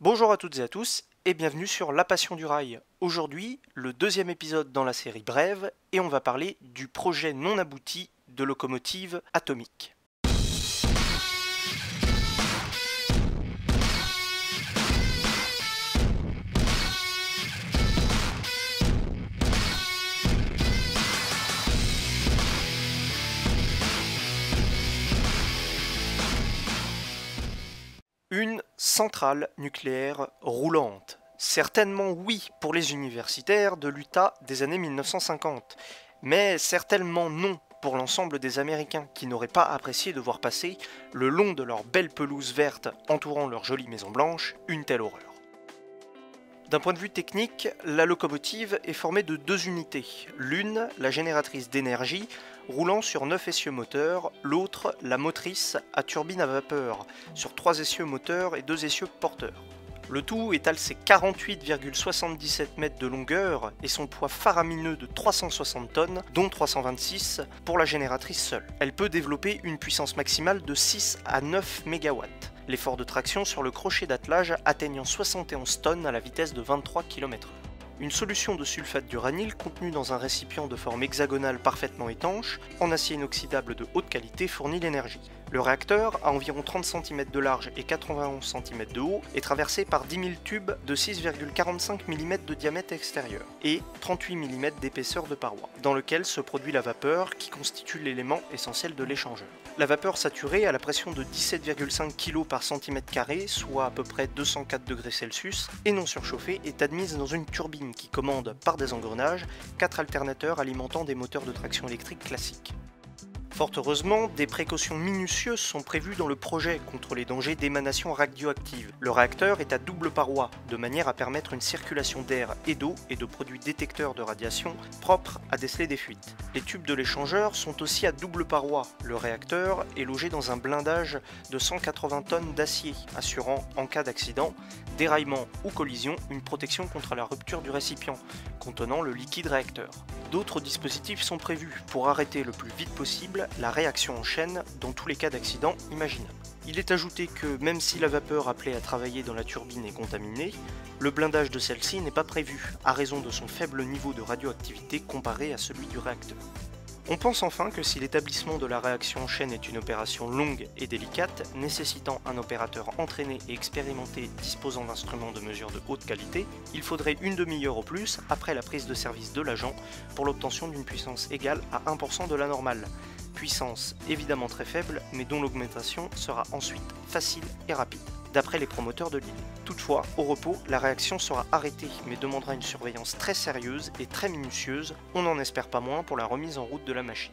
Bonjour à toutes et à tous et bienvenue sur La Passion du Rail. Aujourd'hui, le deuxième épisode dans la série Brève et on va parler du projet non abouti de locomotive atomique. Une centrale nucléaire roulante. Certainement oui pour les universitaires de l'Utah des années 1950, mais certainement non pour l'ensemble des Américains qui n'auraient pas apprécié de voir passer, le long de leur belle pelouse verte entourant leur jolie maison blanche, une telle horreur. D'un point de vue technique, la locomotive est formée de deux unités. L'une, la génératrice d'énergie, roulant sur 9 essieux moteurs, l'autre, la motrice à turbine à vapeur, sur 3 essieux moteurs et 2 essieux porteurs. Le tout étale ses 48,77 mètres de longueur et son poids faramineux de 360 tonnes, dont 326 pour la génératrice seule. Elle peut développer une puissance maximale de 6 à 9 MW. L'effort de traction sur le crochet d'attelage atteignant 71 tonnes à la vitesse de 23 km/h. Une solution de sulfate d'uranyle contenue dans un récipient de forme hexagonale parfaitement étanche, en acier inoxydable de haute qualité, fournit l'énergie. Le réacteur, à environ 30 cm de large et 91 cm de haut, est traversé par 10 000 tubes de 6,45 mm de diamètre extérieur et 38 mm d'épaisseur de paroi, dans lequel se produit la vapeur qui constitue l'élément essentiel de l'échangeur. La vapeur saturée à la pression de 17,5 kg par cm², soit à peu près 204 degrés Celsius, et non surchauffée, est admise dans une turbine qui commande par des engrenages 4 alternateurs alimentant des moteurs de traction électrique classiques. Fort heureusement, des précautions minutieuses sont prévues dans le projet contre les dangers d'émanation radioactive. Le réacteur est à double paroi, de manière à permettre une circulation d'air et d'eau et de produits détecteurs de radiation propres à déceler des fuites. Les tubes de l'échangeur sont aussi à double paroi. Le réacteur est logé dans un blindage de 180 tonnes d'acier, assurant, en cas d'accident, déraillement ou collision, une protection contre la rupture du récipient, contenant le liquide réacteur. D'autres dispositifs sont prévus pour arrêter le plus vite possible la réaction en chaîne dans tous les cas d'accident imaginables. Il est ajouté que même si la vapeur appelée à travailler dans la turbine est contaminée, le blindage de celle-ci n'est pas prévu, à raison de son faible niveau de radioactivité comparé à celui du réacteur. On pense enfin que si l'établissement de la réaction en chaîne est une opération longue et délicate, nécessitant un opérateur entraîné et expérimenté disposant d'instruments de mesure de haute qualité, il faudrait une demi-heure au plus après la prise de service de l'agent pour l'obtention d'une puissance égale à 1% de la normale. Puissance évidemment très faible, mais dont l'augmentation sera ensuite facile et rapide, d'après les promoteurs de l'idée. Toutefois, au repos, la réaction sera arrêtée, mais demandera une surveillance très sérieuse et très minutieuse, on n'en espère pas moins pour la remise en route de la machine.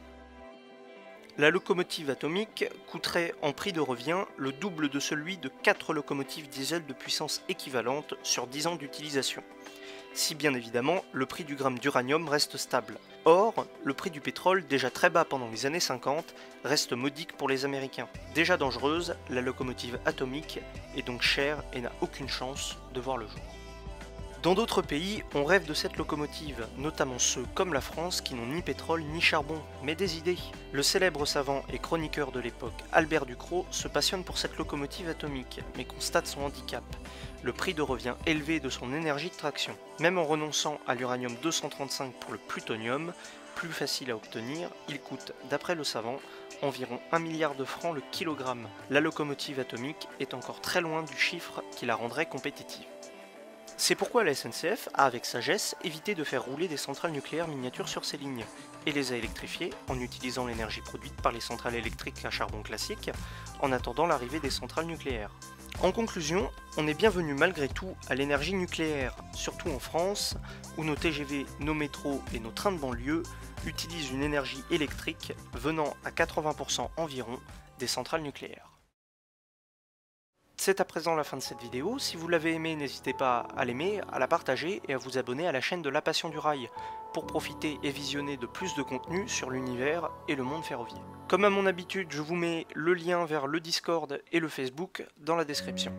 La locomotive atomique coûterait en prix de revient le double de celui de 4 locomotives diesel de puissance équivalente sur 10 ans d'utilisation. Si bien évidemment, le prix du gramme d'uranium reste stable. Or, le prix du pétrole, déjà très bas pendant les années 50, reste modique pour les Américains. Déjà dangereuse, la locomotive atomique est donc chère et n'a aucune chance de voir le jour. Dans d'autres pays, on rêve de cette locomotive, notamment ceux comme la France qui n'ont ni pétrole ni charbon, mais des idées. Le célèbre savant et chroniqueur de l'époque Albert Ducrot se passionne pour cette locomotive atomique, mais constate son handicap, le prix de revient élevé de son énergie de traction. Même en renonçant à l'uranium 235 pour le plutonium, plus facile à obtenir, il coûte, d'après le savant, environ 1 milliard de francs le kilogramme. La locomotive atomique est encore très loin du chiffre qui la rendrait compétitive. C'est pourquoi la SNCF a, avec sagesse, évité de faire rouler des centrales nucléaires miniatures sur ces lignes, et les a électrifiées en utilisant l'énergie produite par les centrales électriques à charbon classique, en attendant l'arrivée des centrales nucléaires. En conclusion, on est bienvenu malgré tout à l'énergie nucléaire, surtout en France, où nos TGV, nos métros et nos trains de banlieue utilisent une énergie électrique venant à 80% environ des centrales nucléaires. C'est à présent la fin de cette vidéo. Si vous l'avez aimée, n'hésitez pas à l'aimer, à la partager et à vous abonner à la chaîne de La Passion du Rail pour profiter et visionner de plus de contenu sur l'univers et le monde ferroviaire. Comme à mon habitude, je vous mets le lien vers le Discord et le Facebook dans la description.